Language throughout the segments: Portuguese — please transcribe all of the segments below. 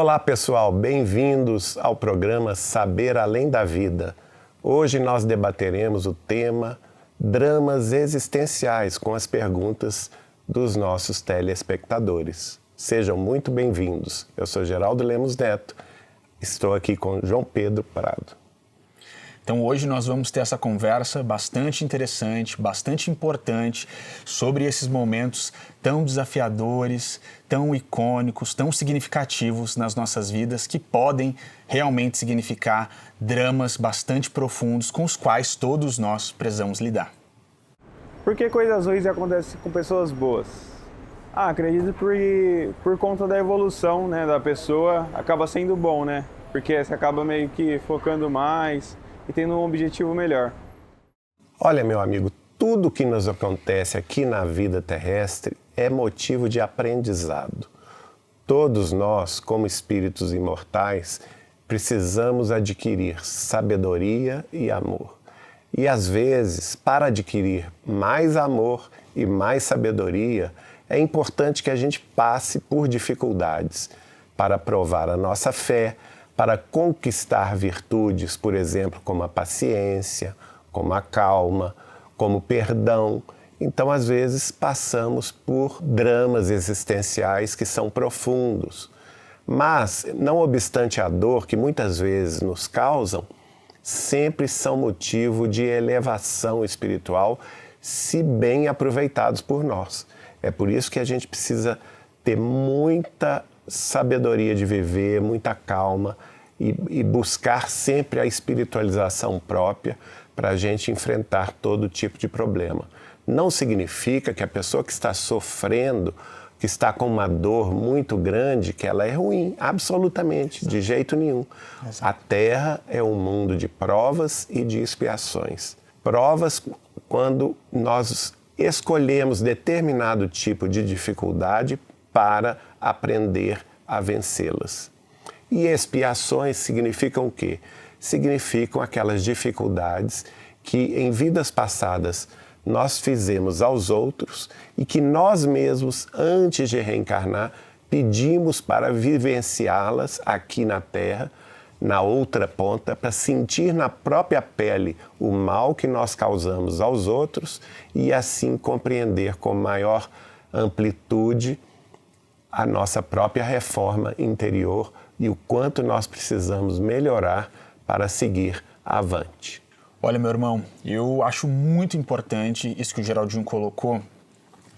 Olá pessoal, bem-vindos ao programa Saber Além da Vida. Hoje nós debateremos o tema Dramas Existenciais com as perguntas dos nossos telespectadores. Sejam muito bem-vindos. Eu sou Geraldo Lemos Neto, estou aqui com João Pedro Prado. Então hoje nós vamos ter essa conversa bastante interessante, bastante importante sobre esses momentos tão desafiadores, tão icônicos, tão significativos nas nossas vidas que podem realmente significar dramas bastante profundos com os quais todos nós precisamos lidar. Por que coisas ruins acontecem com pessoas boas? Acredito por conta da evolução, né, da pessoa, acaba sendo bom, né? Porque você acaba meio que focando mais e tendo um objetivo melhor. Olha, meu amigo, tudo que nos acontece aqui na vida terrestre é motivo de aprendizado. Todos nós, como espíritos imortais, precisamos adquirir sabedoria e amor. E às vezes, para adquirir mais amor e mais sabedoria, é importante que a gente passe por dificuldades para provar a nossa fé, para conquistar virtudes, por exemplo, como a paciência, como a calma, como o perdão. Então, às vezes, passamos por dramas existenciais que são profundos. Mas, não obstante a dor que muitas vezes nos causam, sempre são motivo de elevação espiritual, se bem aproveitados por nós. É por isso que a gente precisa ter muita sabedoria de viver, muita calma e buscar sempre a espiritualização própria para a gente enfrentar todo tipo de problema. Não significa que a pessoa que está sofrendo, que está com uma dor muito grande, que ela é ruim, absolutamente, de jeito nenhum. A Terra é um mundo de provas e de expiações. Provas quando nós escolhemos determinado tipo de dificuldade para aprender a vencê-las. E expiações significam o quê? Significam aquelas dificuldades que em vidas passadas nós fizemos aos outros e que nós mesmos, antes de reencarnar, pedimos para vivenciá-las aqui na Terra, na outra ponta, para sentir na própria pele o mal que nós causamos aos outros e assim compreender com maior amplitude a nossa própria reforma interior e o quanto nós precisamos melhorar para seguir avante. Olha, meu irmão, eu acho muito importante isso que o Geraldinho colocou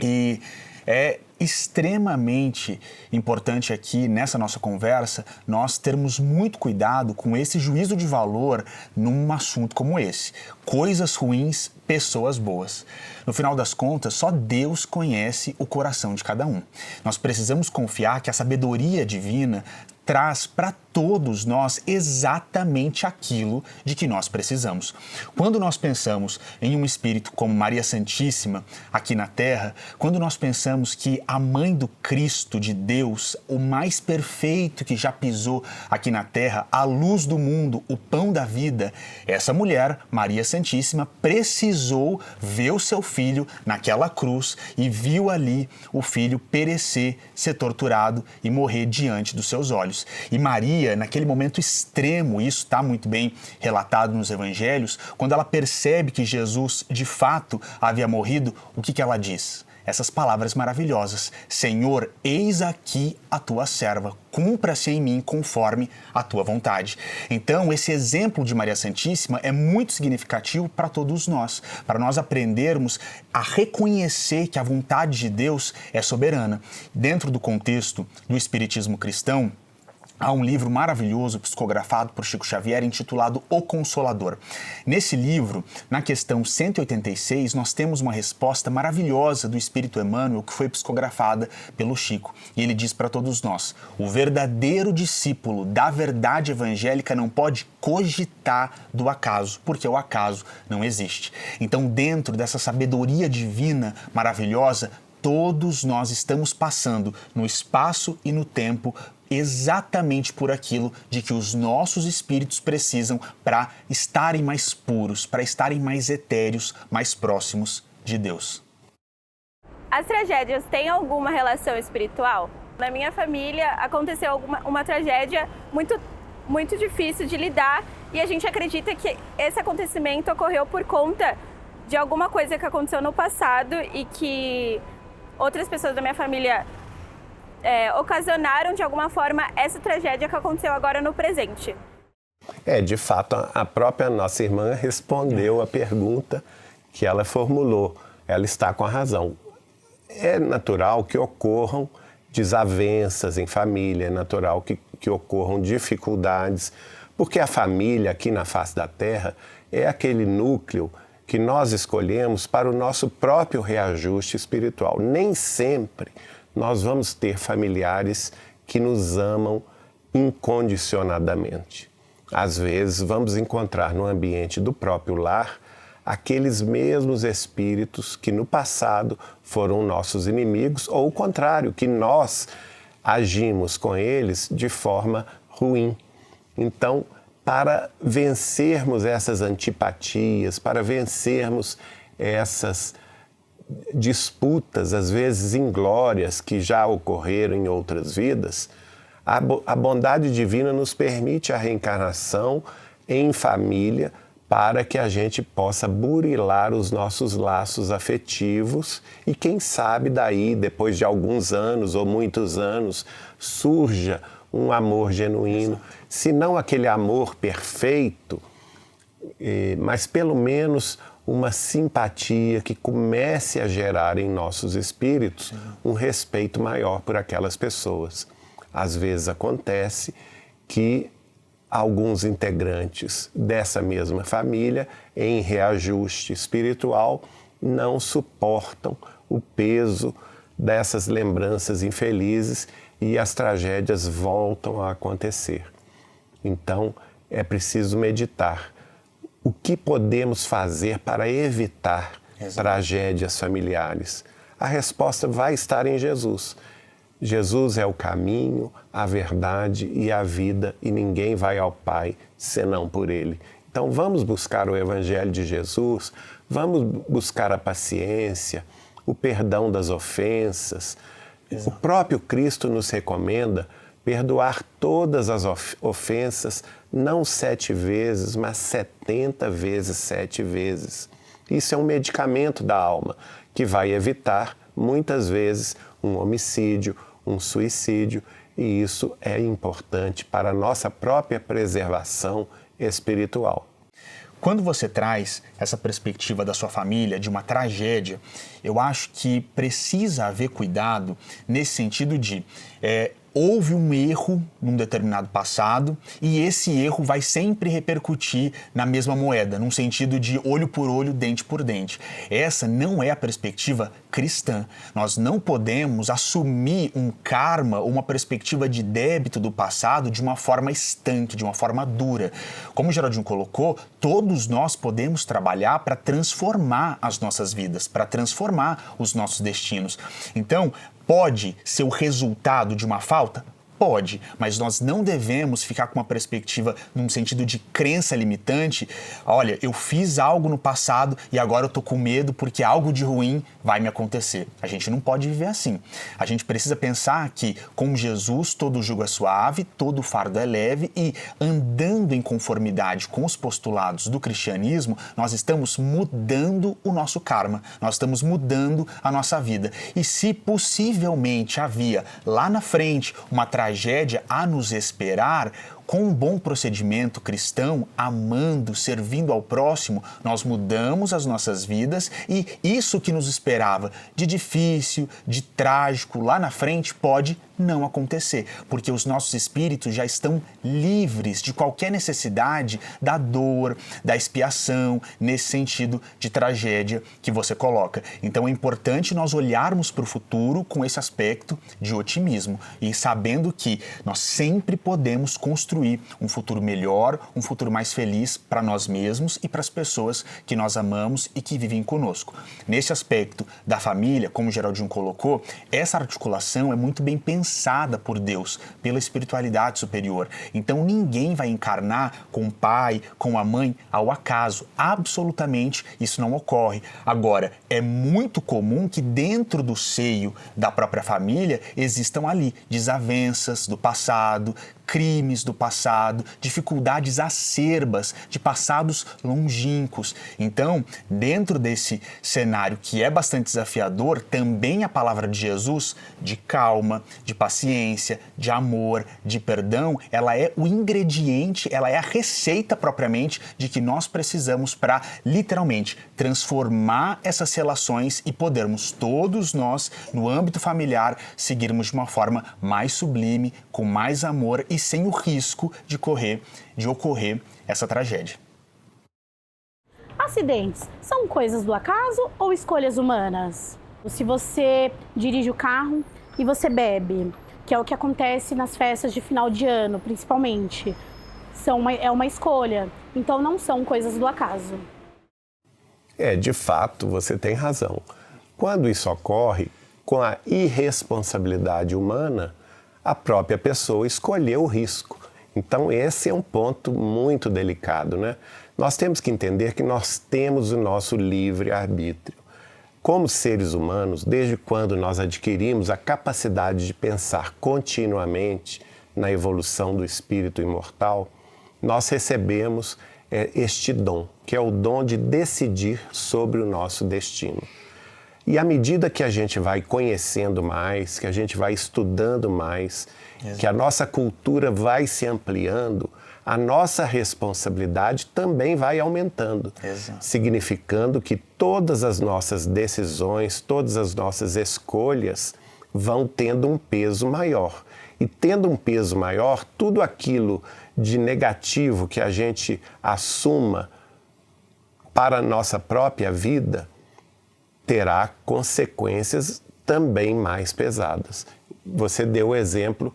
e é extremamente importante aqui nessa nossa conversa nós termos muito cuidado com esse juízo de valor num assunto como esse. Coisas ruins, pessoas boas. No final das contas, só Deus conhece o coração de cada um. Nós precisamos confiar que a sabedoria divina traz para todos nós exatamente aquilo de que nós precisamos. Quando nós pensamos em um espírito como Maria Santíssima aqui na Terra, quando nós pensamos que a mãe do Cristo de Deus, o mais perfeito que já pisou aqui na Terra, a luz do mundo, o pão da vida, essa mulher, Maria Santíssima, precisou ver o seu filho naquela cruz e viu ali o filho perecer, ser torturado e morrer diante dos seus olhos. E Maria, naquele momento extremo, isso está muito bem relatado nos evangelhos, quando ela percebe que Jesus de fato havia morrido, o que ela diz? Essas palavras maravilhosas: Senhor, eis aqui a tua serva, cumpra-se em mim conforme a tua vontade. Então, esse exemplo de Maria Santíssima é muito significativo para todos nós, para nós aprendermos a reconhecer que a vontade de Deus é soberana. Dentro do contexto do espiritismo cristão, há um livro maravilhoso psicografado por Chico Xavier intitulado O Consolador. Nesse livro, na questão 186, nós temos uma resposta maravilhosa do Espírito Emmanuel que foi psicografada pelo Chico. E ele diz para todos nós: o verdadeiro discípulo da verdade evangélica não pode cogitar do acaso, porque o acaso não existe. Então, dentro dessa sabedoria divina maravilhosa, todos nós estamos passando no espaço e no tempo exatamente por aquilo de que os nossos espíritos precisam para estarem mais puros, para estarem mais etéreos, mais próximos de Deus. As tragédias têm alguma relação espiritual? Na minha família aconteceu uma tragédia muito difícil de lidar e a gente acredita que esse acontecimento ocorreu por conta de alguma coisa que aconteceu no passado e que outras pessoas da minha família ocasionaram de alguma forma essa tragédia que aconteceu agora no presente. De fato, a própria nossa irmã respondeu a pergunta que ela formulou. Ela está com a razão. É natural que ocorram desavenças em família, é natural que ocorram dificuldades, porque a família aqui na face da Terra é aquele núcleo que nós escolhemos para o nosso próprio reajuste espiritual. Nem sempre nós vamos ter familiares que nos amam incondicionadamente. Às vezes vamos encontrar no ambiente do próprio lar aqueles mesmos espíritos que no passado foram nossos inimigos, ou o contrário, que nós agimos com eles de forma ruim. Então, para vencermos essas antipatias, para vencermos essas disputas, às vezes inglórias, que já ocorreram em outras vidas, a bondade divina nos permite a reencarnação em família, para que a gente possa burilar os nossos laços afetivos e quem sabe daí, depois de alguns anos ou muitos anos, surja um amor genuíno, se não aquele amor perfeito, mas pelo menos uma simpatia que comece a gerar em nossos espíritos um respeito maior por aquelas pessoas. Às vezes acontece que alguns integrantes dessa mesma família, em reajuste espiritual, não suportam o peso dessas lembranças infelizes e as tragédias voltam a acontecer. Então, é preciso meditar. O que podemos fazer para evitar tragédias familiares? A resposta vai estar em Jesus. Jesus é o caminho, a verdade e a vida, e ninguém vai ao Pai senão por Ele. Então vamos buscar o Evangelho de Jesus, vamos buscar a paciência, o perdão das ofensas. O próprio Cristo nos recomenda perdoar todas as ofensas, não 7 vezes, mas 70 vezes 7 vezes. Isso é um medicamento da alma, que vai evitar, muitas vezes, um homicídio, um suicídio, e isso é importante para a nossa própria preservação espiritual. Quando você traz essa perspectiva da sua família, de uma tragédia, eu acho que precisa haver cuidado nesse sentido de houve um erro num determinado passado e esse erro vai sempre repercutir na mesma moeda, num sentido de olho por olho, dente por dente. Essa não é a perspectiva cristã. Nós não podemos assumir um karma, uma perspectiva de débito do passado de uma forma estanque, de uma forma dura. Como o Geraldinho colocou, todos nós podemos trabalhar para transformar as nossas vidas, para transformar os nossos destinos. Então, pode ser o resultado de uma falta? Pode, mas nós não devemos ficar com uma perspectiva num sentido de crença limitante. Olha, eu fiz algo no passado e agora eu tô com medo porque algo de ruim vai me acontecer. A gente não pode viver assim. A gente precisa pensar que com Jesus todo jugo é suave, todo fardo é leve e andando em conformidade com os postulados do cristianismo, nós estamos mudando o nosso karma, nós estamos mudando a nossa vida. E se possivelmente havia lá na frente uma tragédia a nos esperar, com um bom procedimento cristão, amando, servindo ao próximo, nós mudamos as nossas vidas e isso que nos esperava de difícil, de trágico, lá na frente pode não acontecer, porque os nossos espíritos já estão livres de qualquer necessidade da dor, da expiação, nesse sentido de tragédia que você coloca. Então é importante nós olharmos para o futuro com esse aspecto de otimismo e sabendo que nós sempre podemos construir construir um futuro melhor, um futuro mais feliz para nós mesmos e para as pessoas que nós amamos e que vivem conosco. Nesse aspecto da família, como o Geraldinho colocou, essa articulação é muito bem pensada por Deus, pela espiritualidade superior. Então ninguém vai encarnar com o pai, com a mãe, ao acaso. Absolutamente isso não ocorre. Agora, é muito comum que dentro do seio da própria família existam ali desavenças do passado, crimes do passado, dificuldades acerbas de passados longínquos. Então, dentro desse cenário que é bastante desafiador, também a palavra de Jesus, de calma, de paciência, de amor, de perdão, ela é o ingrediente, ela é a receita propriamente de que nós precisamos para, literalmente, transformar essas relações e podermos todos nós, no âmbito familiar, seguirmos de uma forma mais sublime, com mais amor e sem o risco de ocorrer essa tragédia. Acidentes são coisas do acaso ou escolhas humanas? Se você dirige o carro e você bebe, que é o que acontece nas festas de final de ano, principalmente, é uma escolha. Então não são coisas do acaso. De fato, você tem razão. Quando isso ocorre, com a irresponsabilidade humana, a própria pessoa escolheu o risco. Então esse é um ponto muito delicado, né? Nós temos que entender que nós temos o nosso livre-arbítrio. Como seres humanos, desde quando nós adquirimos a capacidade de pensar continuamente na evolução do espírito imortal, nós recebemos este dom, que é o dom de decidir sobre o nosso destino. E à medida que a gente vai conhecendo mais, que a gente vai estudando mais, que a nossa cultura vai se ampliando, a nossa responsabilidade também vai aumentando, significando que todas as nossas decisões, todas as nossas escolhas vão tendo um peso maior. E tendo um peso maior, tudo aquilo de negativo que a gente assuma para a nossa própria vida terá consequências também mais pesadas. Você deu o exemplo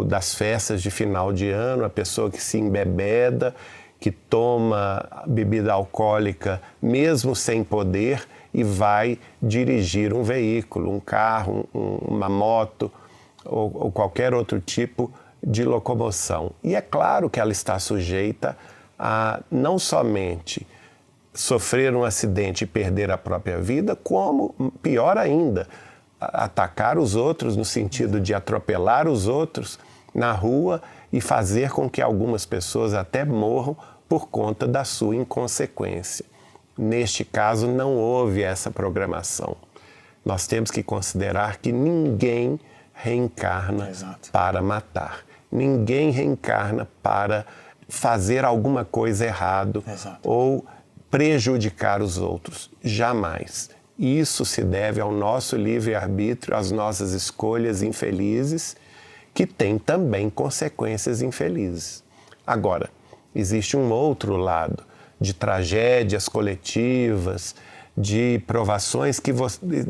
das festas de final de ano, a pessoa que se embebeda, que toma bebida alcoólica mesmo sem poder e vai dirigir um veículo, um carro, uma moto ou qualquer outro tipo de locomoção. E é claro que ela está sujeita a não somente sofrer um acidente e perder a própria vida, como, pior ainda, atacar os outros no sentido de atropelar os outros na rua e fazer com que algumas pessoas até morram por conta da sua inconsequência. Neste caso, não houve essa programação. Nós temos que considerar que ninguém reencarna para matar. Ninguém reencarna para fazer alguma coisa errada ou prejudicar os outros. Jamais. Isso se deve ao nosso livre-arbítrio, às nossas escolhas infelizes, que têm também consequências infelizes. Agora, existe um outro lado de tragédias coletivas, de provações que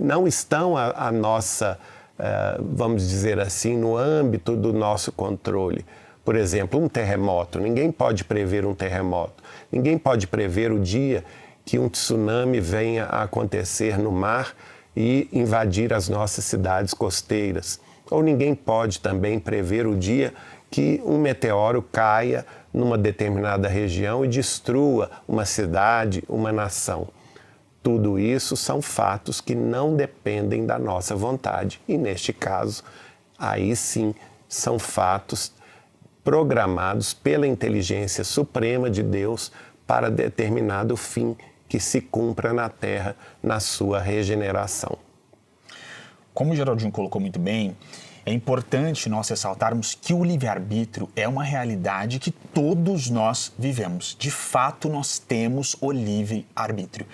não estão a nossa, vamos dizer assim, no âmbito do nosso controle. Por exemplo, um terremoto. Ninguém pode prever um terremoto. Ninguém pode prever o dia que um tsunami venha a acontecer no mar e invadir as nossas cidades costeiras. Ou ninguém pode também prever o dia que um meteoro caia numa determinada região e destrua uma cidade, uma nação. Tudo isso são fatos que não dependem da nossa vontade. E neste caso, aí sim, são fatos programados pela inteligência suprema de Deus para determinado fim que se cumpra na Terra, na sua regeneração. Como o Geraldinho colocou muito bem, é importante nós ressaltarmos que o livre-arbítrio é uma realidade que todos nós vivemos. De fato, nós temos o livre-arbítrio.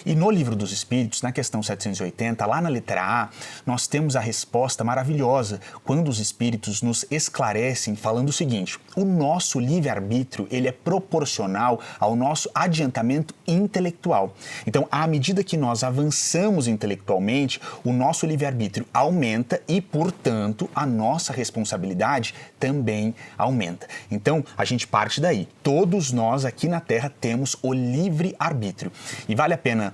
E no Livro dos Espíritos, na questão 780, lá na letra A, nós temos a resposta maravilhosa quando os Espíritos nos esclarecem falando o seguinte: o nosso livre-arbítrio, ele é proporcional ao nosso adiantamento intelectual. Então, à medida que nós avançamos intelectualmente, o nosso livre-arbítrio aumenta e, portanto, portanto, a nossa responsabilidade também aumenta. Então, a gente parte daí. Todos nós aqui na Terra temos o livre-arbítrio. E vale a pena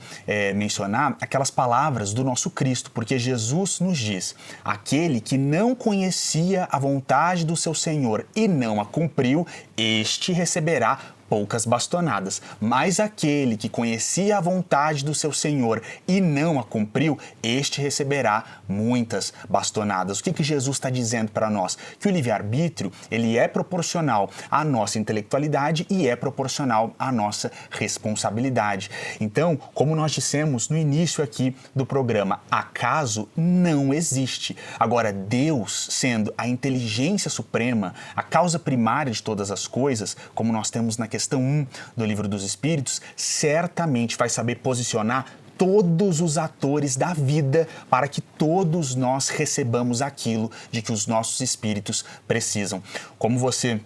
mencionar aquelas palavras do nosso Cristo, porque Jesus nos diz: aquele que não conhecia a vontade do seu Senhor e não a cumpriu, este receberá poucas bastonadas, mas aquele que conhecia a vontade do seu Senhor e não a cumpriu, este receberá muitas bastonadas. O que Jesus está dizendo para nós? Que o livre-arbítrio, ele é proporcional à nossa intelectualidade e é proporcional à nossa responsabilidade. Então, como nós dissemos no início aqui do programa, acaso não existe. Agora, Deus, sendo a inteligência suprema, a causa primária de todas as coisas, como nós temos na questão 1 do Livro dos Espíritos, certamente vai saber posicionar todos os atores da vida para que todos nós recebamos aquilo de que os nossos espíritos precisam. Como você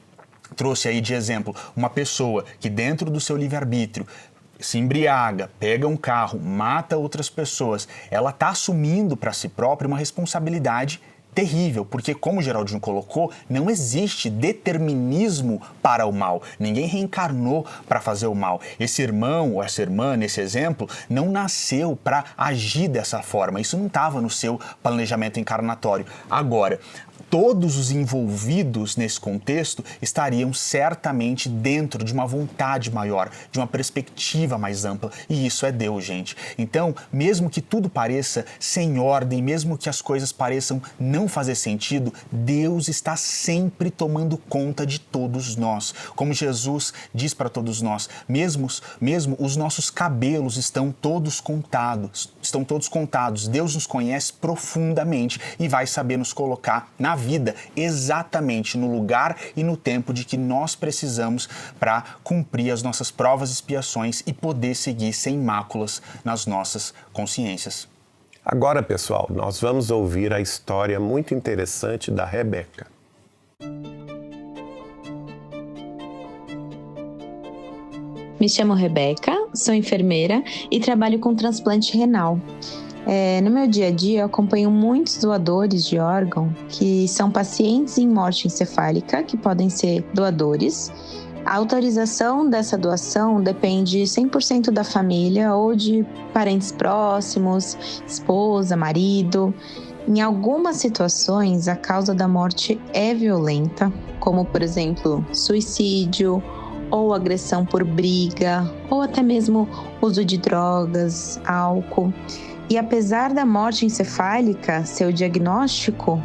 trouxe aí de exemplo, uma pessoa que dentro do seu livre-arbítrio se embriaga, pega um carro, mata outras pessoas, ela está assumindo para si própria uma responsabilidade terrível, porque, como o Geraldinho colocou, não existe determinismo para o mal. Ninguém reencarnou para fazer o mal. Esse irmão ou essa irmã, nesse exemplo, não nasceu para agir dessa forma. Isso não estava no seu planejamento encarnatório. Agora, todos os envolvidos nesse contexto estariam certamente dentro de uma vontade maior, de uma perspectiva mais ampla, e isso é Deus, gente. Então, mesmo que tudo pareça sem ordem, mesmo que as coisas pareçam não fazer sentido, Deus está sempre tomando conta de todos nós. Como Jesus diz para todos nós, mesmo os nossos cabelos estão todos contados. Deus nos conhece profundamente e vai saber nos colocar na vida exatamente no lugar e no tempo de que nós precisamos para cumprir as nossas provas e expiações e poder seguir sem máculas nas nossas consciências. Agora, pessoal, nós vamos ouvir a história muito interessante da Rebeca. Me chamo Rebeca, sou enfermeira e trabalho com transplante renal. No meu dia a dia, eu acompanho muitos doadores de órgão que são pacientes em morte encefálica, que podem ser doadores. A autorização dessa doação depende 100% da família ou de parentes próximos, esposa, marido. Em algumas situações, a causa da morte é violenta, como, por exemplo, suicídio, ou agressão por briga, ou até mesmo uso de drogas, álcool. E apesar da morte encefálica ser o diagnóstico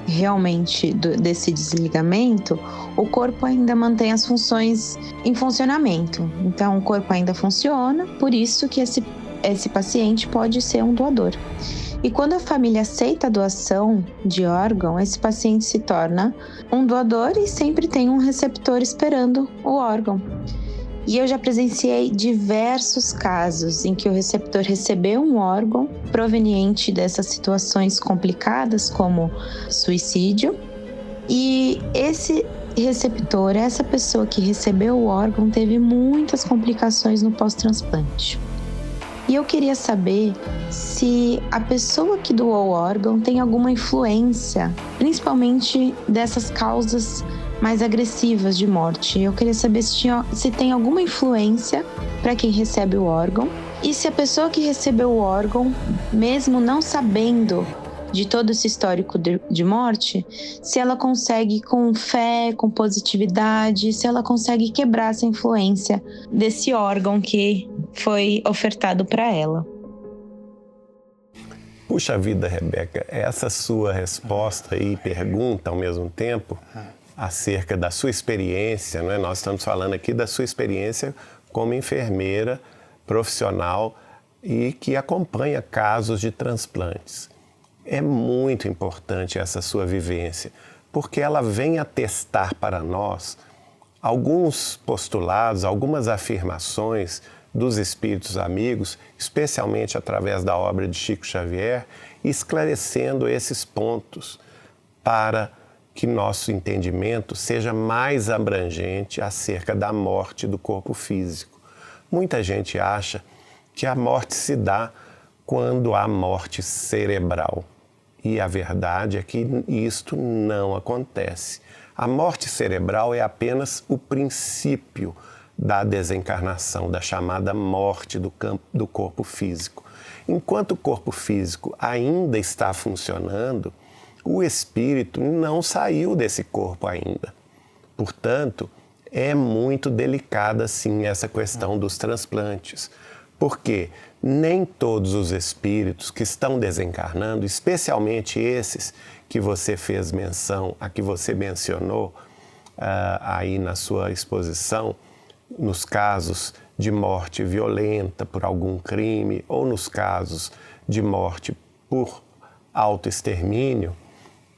realmente desse desligamento, o corpo ainda mantém as funções em funcionamento. Então, o corpo ainda funciona, por isso que esse paciente pode ser um doador. E quando a família aceita a doação de órgão, esse paciente se torna um doador e sempre tem um receptor esperando o órgão. E eu já presenciei diversos casos em que o receptor recebeu um órgão proveniente dessas situações complicadas, como suicídio, e esse receptor, essa pessoa que recebeu o órgão, teve muitas complicações no pós-transplante. E eu queria saber se a pessoa que doou o órgão tem alguma influência, principalmente dessas causas mais agressivas de morte. Eu queria saber se tem alguma influência para quem recebe o órgão e se a pessoa que recebeu o órgão, mesmo não sabendo de todo esse histórico de morte, se ela consegue com fé, com positividade, se ela consegue quebrar essa influência desse órgão que foi ofertado para ela. Puxa vida, Rebeca, essa sua resposta e pergunta ao mesmo tempo acerca da sua experiência, não é? Nós estamos falando aqui da sua experiência como enfermeira profissional e que acompanha casos de transplantes. É muito importante essa sua vivência, porque ela vem atestar para nós alguns postulados, algumas afirmações dos espíritos amigos, especialmente através da obra de Chico Xavier, esclarecendo esses pontos para que nosso entendimento seja mais abrangente acerca da morte do corpo físico. Muita gente acha que a morte se dá quando há morte cerebral. E a verdade é que isto não acontece. A morte cerebral é apenas o princípio da desencarnação, da chamada morte do corpo físico. Enquanto o corpo físico ainda está funcionando, o espírito não saiu desse corpo ainda. Portanto, é muito delicada, sim, essa questão dos transplantes. Porque nem todos os espíritos que estão desencarnando, especialmente esses que você fez menção, a que você mencionou aí na sua exposição, nos casos de morte violenta por algum crime ou nos casos de morte por autoextermínio,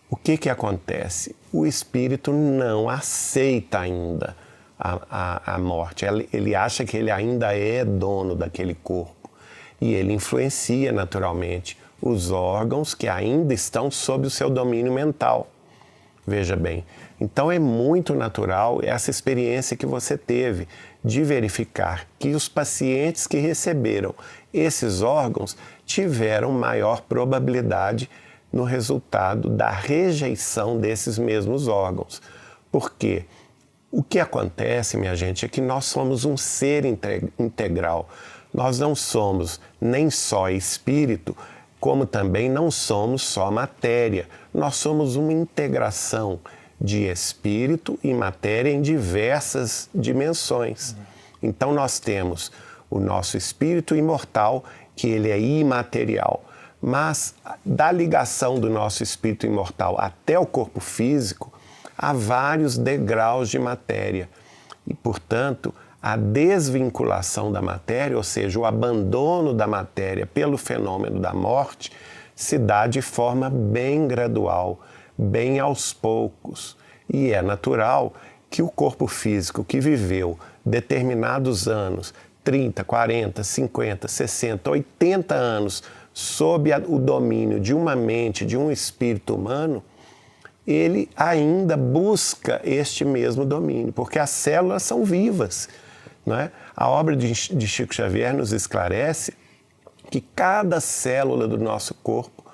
o que acontece? O espírito não aceita ainda a morte. Ele acha que ele ainda é dono daquele corpo e ele influencia naturalmente os órgãos que ainda estão sob o seu domínio mental. Veja bem, então é muito natural essa experiência que você teve de verificar que os pacientes que receberam esses órgãos tiveram maior probabilidade no resultado da rejeição desses mesmos órgãos. Porque o que acontece, minha gente, é que nós somos um ser integral. Nós não somos nem só espírito, como também não somos só matéria. Nós somos uma integração de espírito e matéria em diversas dimensões. Então nós temos o nosso espírito imortal, que ele é imaterial. Mas da ligação do nosso espírito imortal até o corpo físico, há vários degraus de matéria. E, portanto, a desvinculação da matéria, ou seja, o abandono da matéria pelo fenômeno da morte, se dá de forma bem gradual, bem aos poucos. E é natural que o corpo físico que viveu determinados anos, 30, 40, 50, 60, 80 anos, sob o domínio de uma mente, de um espírito humano, ele ainda busca este mesmo domínio, porque as células são vivas, não é? A obra de Chico Xavier nos esclarece que cada célula do nosso corpo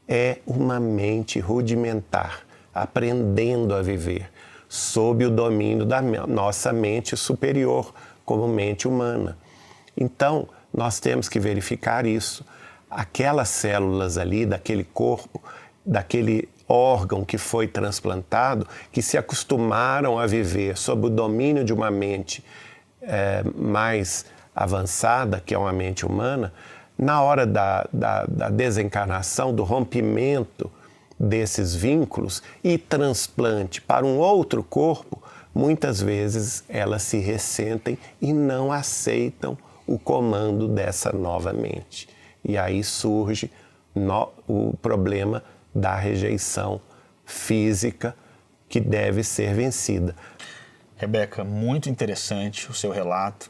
é uma mente rudimentar, aprendendo a viver, sob o domínio da nossa mente superior, como mente humana. Então, nós temos que verificar isso. Aquelas células ali, daquele corpo, daquele órgão que foi transplantado, que se acostumaram a viver sob o domínio de uma mente mais avançada, que é uma mente humana, na hora da desencarnação, do rompimento desses vínculos e transplante para um outro corpo, muitas vezes elas se ressentem e não aceitam o comando dessa nova mente. E aí surge o problema da rejeição física que deve ser vencida. Rebeca, muito interessante o seu relato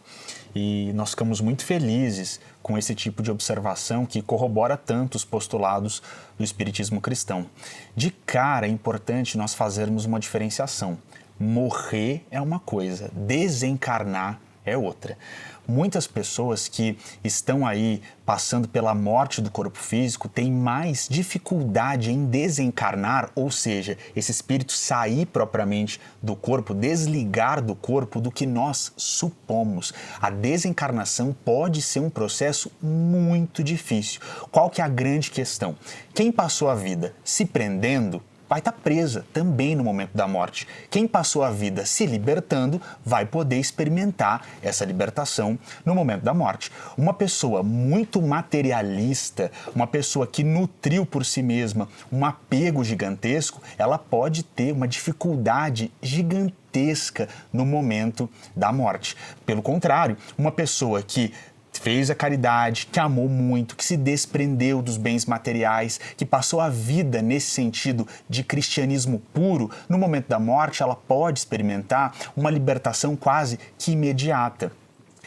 e nós ficamos muito felizes com esse tipo de observação que corrobora tanto os postulados do espiritismo cristão. De cara, é importante nós fazermos uma diferenciação. Morrer é uma coisa, desencarnar é outra. Muitas pessoas que estão aí passando pela morte do corpo físico têm mais dificuldade em desencarnar, ou seja, esse espírito sair propriamente do corpo, desligar do corpo, do que nós supomos. A desencarnação pode ser um processo muito difícil. Qual que é a grande questão? Quem passou a vida se prendendo vai estar presa também no momento da morte. Quem passou a vida se libertando vai poder experimentar essa libertação no momento da morte. Uma pessoa muito materialista, uma pessoa que nutriu por si mesma um apego gigantesco, ela pode ter uma dificuldade gigantesca no momento da morte. Pelo contrário, uma pessoa que fez a caridade, que amou muito, que se desprendeu dos bens materiais, que passou a vida nesse sentido de cristianismo puro, no momento da morte ela pode experimentar uma libertação quase que imediata.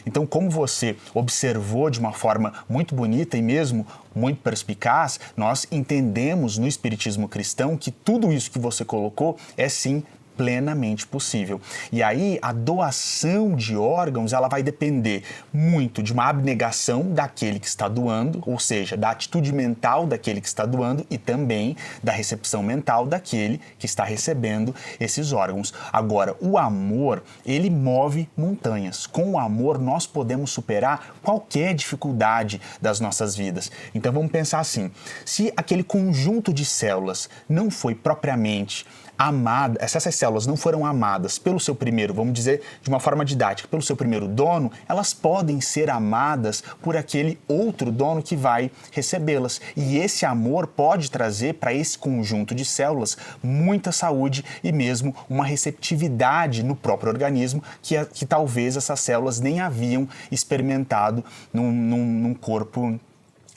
Então, como você observou de uma forma muito bonita e mesmo muito perspicaz, nós entendemos no espiritismo cristão que tudo isso que você colocou é sim plenamente possível. E aí a doação de órgãos, ela vai depender muito de uma abnegação daquele que está doando, ou seja, da atitude mental daquele que está doando e também da recepção mental daquele que está recebendo esses órgãos. Agora, o amor, ele move montanhas. Com o amor, nós podemos superar qualquer dificuldade das nossas vidas. Então vamos pensar assim, se aquele conjunto de células não foi propriamente amada, se essas células não foram amadas pelo seu primeiro, vamos dizer de uma forma didática, pelo seu primeiro dono, elas podem ser amadas por aquele outro dono que vai recebê-las. E esse amor pode trazer para esse conjunto de células muita saúde e mesmo uma receptividade no próprio organismo que talvez essas células nem haviam experimentado num corpo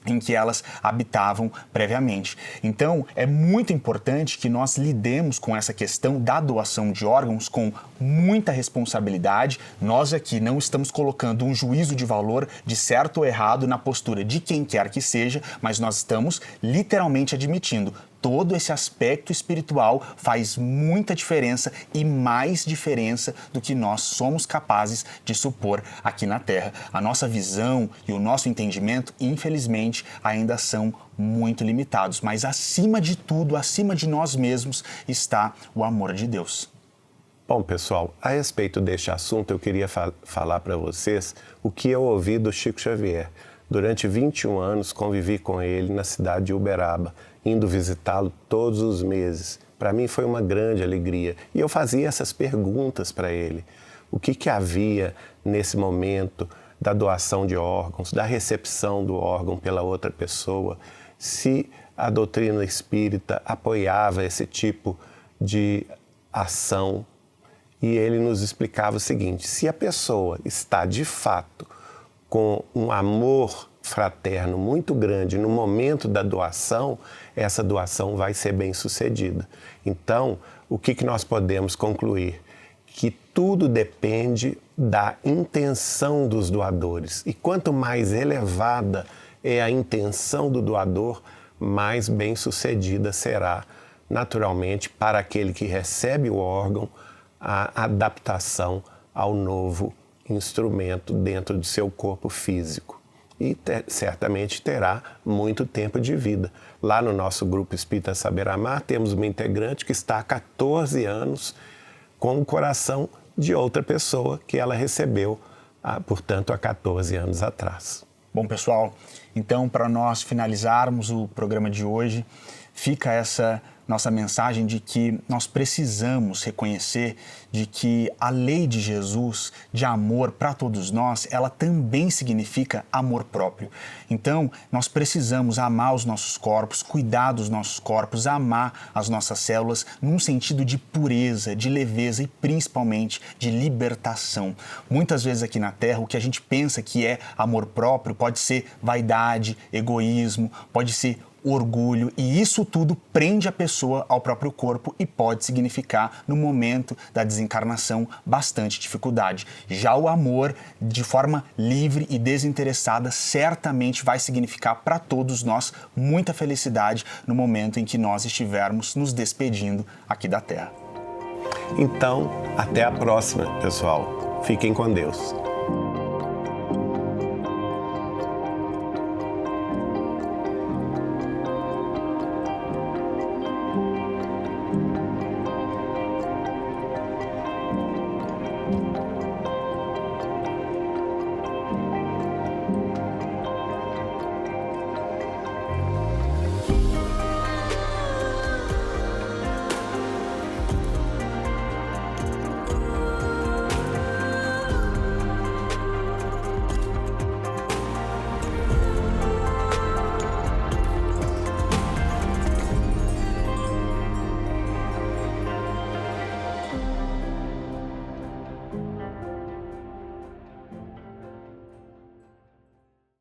em que elas habitavam previamente. Então, é muito importante que nós lidemos com essa questão da doação de órgãos com muita responsabilidade. Nós aqui não estamos colocando um juízo de valor de certo ou errado na postura de quem quer que seja, mas nós estamos literalmente admitindo todo esse aspecto espiritual faz muita diferença e mais diferença do que nós somos capazes de supor aqui na Terra. A nossa visão e o nosso entendimento, infelizmente, ainda são muito limitados, mas acima de tudo, acima de nós mesmos, está o amor de Deus. Bom, pessoal, a respeito deste assunto, eu queria falar para vocês o que eu ouvi do Chico Xavier. Durante 21 anos, convivi com ele na cidade de Uberaba, indo visitá-lo todos os meses. Para mim foi uma grande alegria. E eu fazia essas perguntas para ele. O que havia nesse momento da doação de órgãos, da recepção do órgão pela outra pessoa, se a doutrina espírita apoiava esse tipo de ação. E ele nos explicava o seguinte: se a pessoa está de fato com um amor fraterno muito grande no momento da doação, essa doação vai ser bem sucedida. Então, o que nós podemos concluir? Que tudo depende da intenção dos doadores. E quanto mais elevada é a intenção do doador, mais bem sucedida será, naturalmente, para aquele que recebe o órgão, a adaptação ao novo instrumento dentro de seu corpo físico. E certamente terá muito tempo de vida. Lá no nosso grupo Espírita Saber Amar, temos uma integrante que está há 14 anos com o coração de outra pessoa que ela recebeu, portanto, há 14 anos atrás. Bom, pessoal, então, para nós finalizarmos o programa de hoje, fica essa nossa mensagem de que nós precisamos reconhecer de que a lei de Jesus de amor para todos nós, ela também significa amor próprio. Então, nós precisamos amar os nossos corpos, cuidar dos nossos corpos, amar as nossas células num sentido de pureza, de leveza e principalmente de libertação. Muitas vezes aqui na Terra, o que a gente pensa que é amor próprio pode ser vaidade, egoísmo, pode ser orgulho, e isso tudo prende a pessoa ao próprio corpo e pode significar, no momento da desencarnação, bastante dificuldade. Já o amor, de forma livre e desinteressada, certamente vai significar para todos nós muita felicidade no momento em que nós estivermos nos despedindo aqui da Terra. Então, até a próxima, pessoal. Fiquem com Deus.